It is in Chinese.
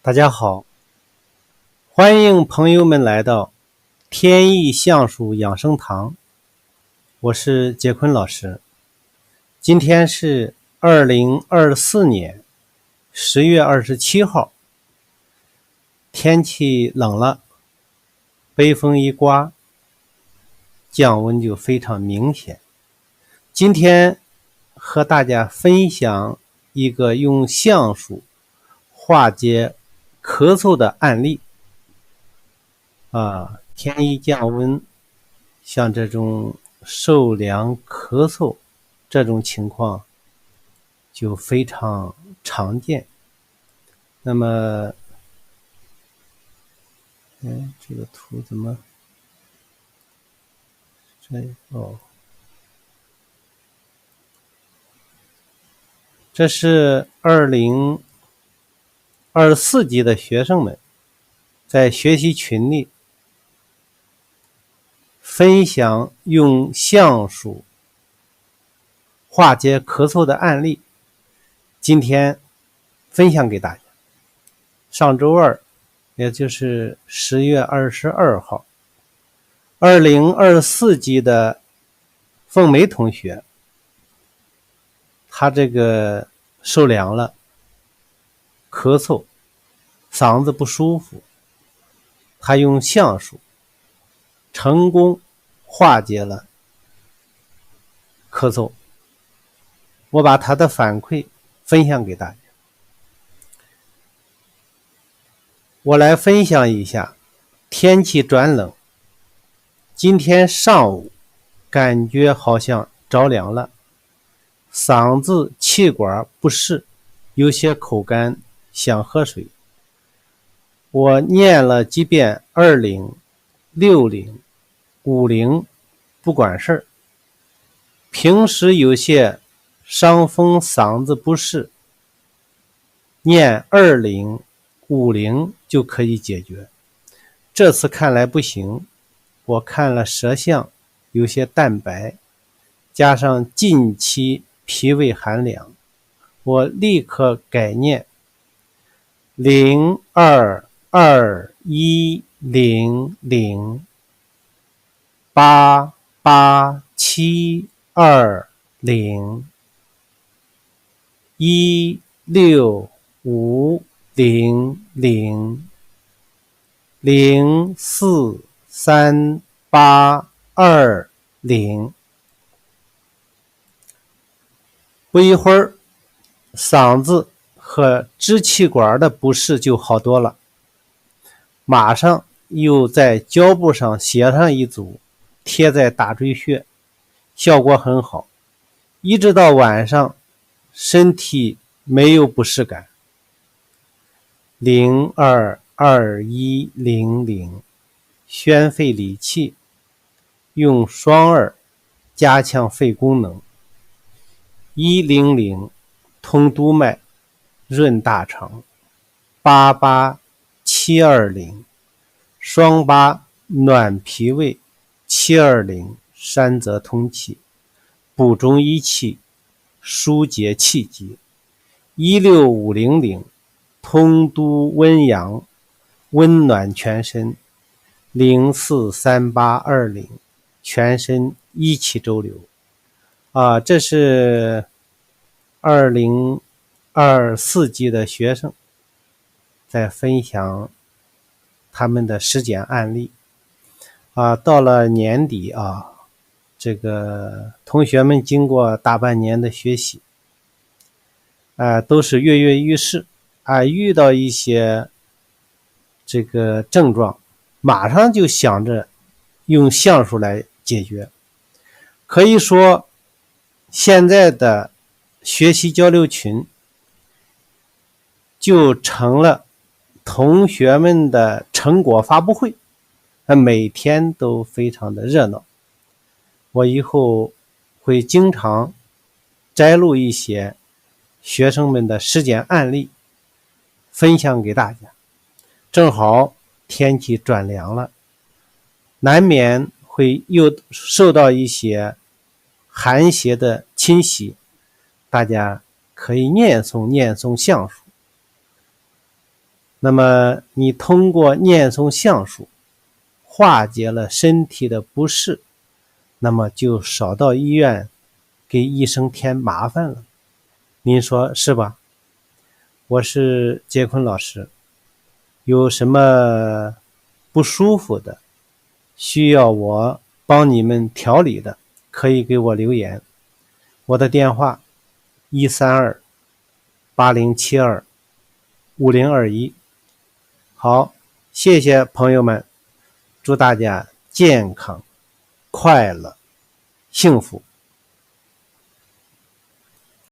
大家好，欢迎朋友们来到天意橡树养生堂，我是杰坤老师。今天是2024年10月27号，天气冷了，北风一刮，降温就非常明显。今天和大家分享一个用橡树化解咳嗽的案例。天一降温，像这种受凉咳嗽这种情况就非常常见。那么这个图怎么这是2024级的学生们在学习群里分享用橡树化解咳嗽的案例，今天分享给大家。上周二，也就是10月22号，2024级的凤梅同学，他这个受凉了，咳嗽，嗓子不舒服，他用橡树成功化解了咳嗽。我把他的反馈分享给大家。我来分享一下，天气转冷，今天上午感觉好像着凉了，嗓子气管不适，有些口干，想喝水。我念了几遍20、60、50，不管事儿。平时有些伤风嗓子不适，念20、50就可以解决。这次看来不行，我看了舌象，有些淡白，加上近期脾胃寒凉，我立刻改念082016500，16500，04382。不一会儿，嗓子和支气管的不适就好多了，马上又在胶布上写上一组，贴在大椎穴，效果很好。一直到晚上，身体没有不适感。022100宣肺理气，用双耳加强肺功能。100通督脉，润大肠。88720双8暖脾胃。720山泽通气，补中益气，疏解气机。16500通督温阳，温暖全身。04382全身一气周流。这是2024级的学生在分享他们的实践案例。到了年底这个同学们经过大半年的学习，都是跃跃欲试遇到一些这个症状，马上就想着用橡树来解决。可以说现在的学习交流群就成了同学们的成果发布会，每天都非常的热闹。我以后会经常摘录一些学生们的实践案例分享给大家。正好天气转凉了，难免会又受到一些寒邪的侵袭，大家可以念诵橡树。那么你通过念诵相术化解了身体的不适，那么就少到医院给医生添麻烦了，您说是吧？我是杰坤老师，有什么不舒服的，需要我帮你们调理的，可以给我留言。我的电话132-8072-5021。好，谢谢朋友们，祝大家健康、快乐、幸福。